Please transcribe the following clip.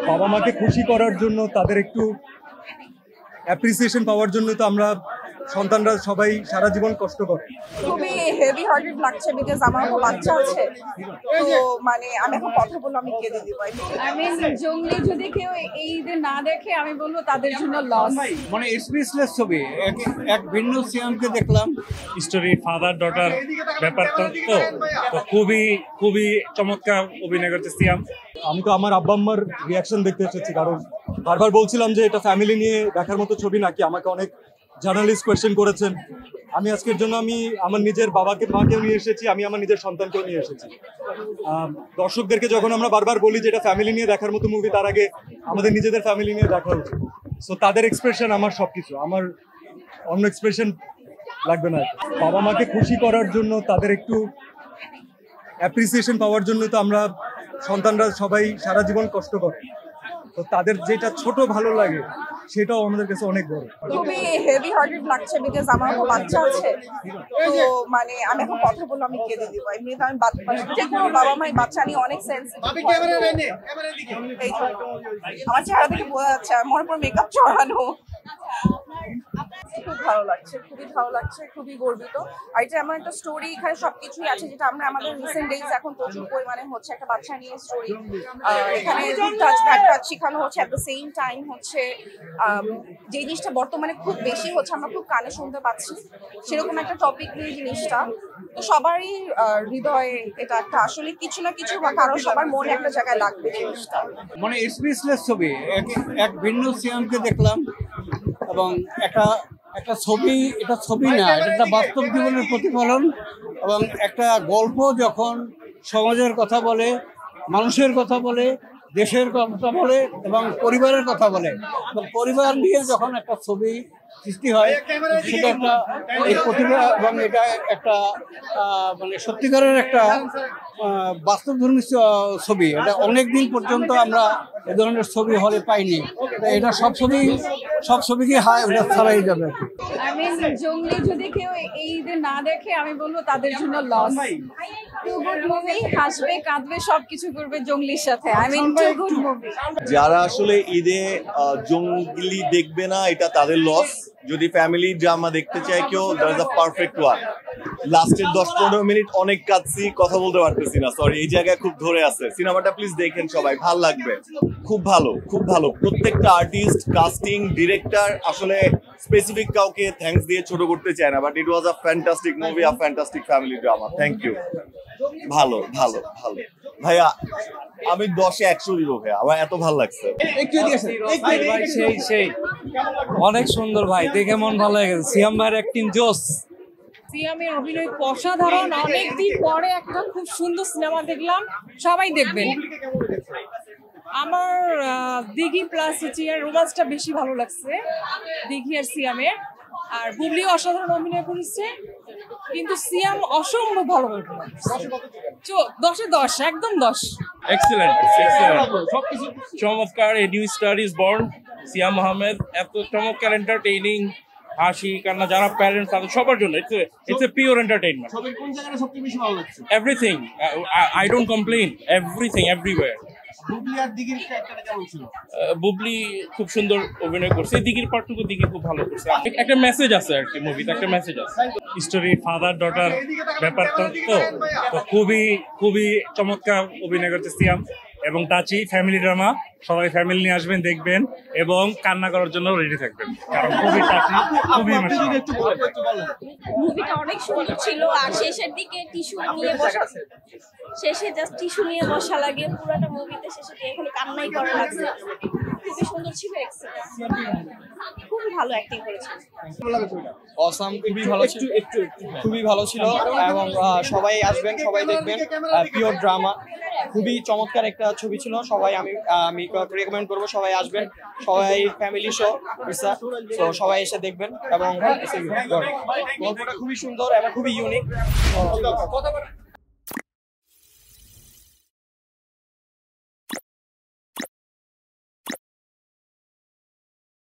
বাবা মাকে খুশি করার জন্য, তাদের একটু অ্যাপ্রিসিয়েশন পাওয়ার জন্য তো আমরা সন্তানরা সবাই সারা জীবন কষ্ট করে। খুবই হেভি হার্টেড লাগছে বিকজ আমার বাচ্চা আছে, তো মানে আমি এখন কথা বলবো আমি কেঁদে দিব। জঙ্গলি যদি কেউ এই ঈদে না দেখে আমি বলবো তাদের জন্য লস। মানে স্পেসলেস ছবি, এক ভিন্ন সিয়ামকে দেখলাম। স্টোরি ফাদার ডটার ব্যাপারটা তো খুবই খুবই চমৎকার অভিনয় করছে সিয়াম। আমি তো আমার আব্বা আম্মার রিয়াকশন দেখতে এসেছি, কারণ বারবার বলছিলাম যে এটা ফ্যামিলি নিয়ে দেখার মতো ছবি নাকি। আমাকে অনেক জার্নালিস্ট কোয়েশ্চেন করেছেন। আমি আজকের জন্য আমি আমার নিজের মাকেও নিয়ে এসেছি, আমি আমার নিজের সন্তানকেও নিয়ে এসেছি। দর্শকদেরকে যখন আমরা বারবার বলি যে এটা ফ্যামিলি নিয়ে দেখার মতো মুভি, তার আগে আমাদের নিজেদের ফ্যামিলি নিয়ে দেখা উচিত। সো তাদের এক্সপ্রেশন আমার সবকিছু, আমার অন্য এক্সপ্রেশন লাগবে না। বাবা মাকে খুশি করার জন্য, তাদের একটু অ্যাপ্রিসিয়েশন পাওয়ার জন্য তো আমরা সন্তানরা সবাই সারা জীবন কষ্ট করে। তো তাদের যেটা ছোট ভালো লাগে সেটাও আমাদের কাছে অনেক বড়। খুবই হেভি হার্টেড লাগছে বিকজ আমার বাচ্চা আছে, তো মানে আমি এখন কথা বলবো আমি কেঁদে দিব। এমনিতে আমি যে কোনো বাবা মাই বাচ্চা নিয়ে অনেক সেন্সিটিভ। আমার চেহারা থেকে বোঝা যাচ্ছে আমার উপর মেকআপ চড়ানো। খুব ভালো লাগছে, খুবই ভালো লাগছে, খুবই গর্বিত। আর এটা এমন একটা স্টোরি, এখানে সবকিছুই আছে যেটা আমরা আমাদের রিসেন্ট ডেজ এখন প্রচুর পরিমাণে হচ্ছে। একটা বাচ্চা নিয়ে স্টোরি, এখানে টাচ ব্যাক টাচ শেখানো হচ্ছে, অ্যাট দ্য সেম টাইম হচ্ছে যে জিনিসটা বর্তমানে খুব বেশি হচ্ছে, আমরা খুব কানে শুনতে পাচ্ছি, সেরকম একটা টপিক নিয়ে জিনিসটা। তো সবারই হৃদয়ে এটা একটা আসলে কিছু না কিছু বা কারো সবার মনে একটা জায়গায় লাগবে জিনিসটা। মানে স্পেসলেস ছবি, এক ভিন্ন সিয়ামকে দেখলাম। এবং একটা ছবি, এটা ছবি না, এটা একটা বাস্তব জীবনের প্রতিফলন। এবং একটা গল্প যখন সমাজের কথা বলে, মানুষের কথা বলে, দেশের কথা বলে এবং পরিবারের কথা বলে, এবং পরিবার নিয়ে যখন একটা ছবি সৃষ্টি হয়, সেটা একটা এই প্রতিভা এবং এটা একটা মানে সত্যিকারের একটা বাস্তবধর্মী ছবি। এটা অনেকদিন পর্যন্ত আমরা এ ধরনের ছবি হলে পাইনি। এটা সব ছবিকে হাই ওটা ছাড়াই যাবে। জঙ্গলি যদি কেউ এই ঈদে না দেখে আমি বলবো তাদের জন্য লস। গুড মুভি, হাসবে কাঁদবে সবকিছু করবে জঙ্গলির সাথে। Good movie. যারা আসলে ঈদে জঙ্গলি দেখবে না, এটা তাদের লস। যদি ফ্যামিলি ড্রামা দেখতে চায় কেউ, that is the perfect one. লাস্টের 10-15 মিনিট অনেক কাঁদছি, কথা বলতে পারতেছি না, সরি। এই জায়গায় খুব ধরে আছে। সিনেমাটা প্লিজ দেখেন সবাই, ভালো লাগবে। খুব ভালো, খুব ভালো। প্রত্যেকটা আর্টিস্ট, কাস্টিং, ডিরেক্টর, আসলে স্পেসিফিক কাউকে থ্যাঙ্কস দিয়ে ছোট করতে চায় না, but it was a fantastic movie, a fantastic family drama. Thank you. ভালো ভালো ভালো ভাইয়া, আমি 10-এ 100 দিব ভাইয়া, আমার এত ভালো লাগছে। সেই অনেক সুন্দর ভাই, দেখে মন ভালো হয়ে গেছে। সিয়াম ভাইয়ের অ্যাক্টিং জোস। সিয়ামের অভিনয় অসাধারণ। অনেকদিন পরে একটা খুব সুন্দর সিনেমা দেখলাম, সবাই দেখবেন। আমার দিঘি প্লাস রোমান্সটা বেশি ভালো লাগছে, দিঘি আর সিয়ামের। আর বুবলিও অসাধারণ অভিনয় করেছে, কিন্তু সিয়াম অসম্ভব ভালো অভিনয় করেছে। 10-এ 10, একদম 10। এক্সেলেন্ট, সবকিছু চমৎকার। A new star is born. Siam Ahmed এত চমৎকার, এন্টারটেইনিং, হাসি কান্না, যারা প্যারেন্টস তাদের সবার জন্য ইটস এ পিওর এন্টারটেইনমেন্ট। ছবির কোন জায়গাটা সবচেয়ে বেশি ভালো লাগছে? Everything, I don't complain, everything everywhere. Bubly আর দিঘির ক্যারেক্টারটা কেমন ছিল? বুবলি খুব সুন্দর অভিনয় করছে, দিঘির পার্টটুকু দিঘি খুব ভালো করছে। একটা মেসেজ আছে আর কি, মুভিতে একটা মেসেজ আছে। স্টোরি ফাদার ডটার ব্যাপারটা তো খুবই খুবই চমৎকার অভিনয় করছে সিয়াম। এবং টাচি ফ্যামিলি ড্রামা, সবাই ফ্যামিলি নিয়ে আসবেন, দেখবেন এবং কান্না করার জন্য রেডি থাকবেন, কারণ খুবই টাচি, খুবই ইমোশনাল। মুভিটা অনেক সুন্দর ছিল। আর শেষের দিকে টিস্যু নিয়ে বসা, শেষে জাস্ট টিস্যু নিয়ে বসা লাগে পুরোটা মুভিতে। শেষে এখানে কান্নাই করা লাগছে। খুবই সুন্দর ছিল, খুবই ভালো অ্যাক্টিং করেছে। অসাম, খুবই ভালো ছিল, খুবই ভালো ছিল। এবং সবাই আসবেন, সবাই দেখবেন। পিওর ড্রামা, খুবই চমৎকার একটা ছবি ছিল। সবাই আমি রেকমেন্ড করবো, সবাই আসবেন, সবাই ফ্যামিলি শো, তো সবাই এসে দেখবেন। এবং গল্পটা খুবই সুন্দর এবং খুবই ইউনিক।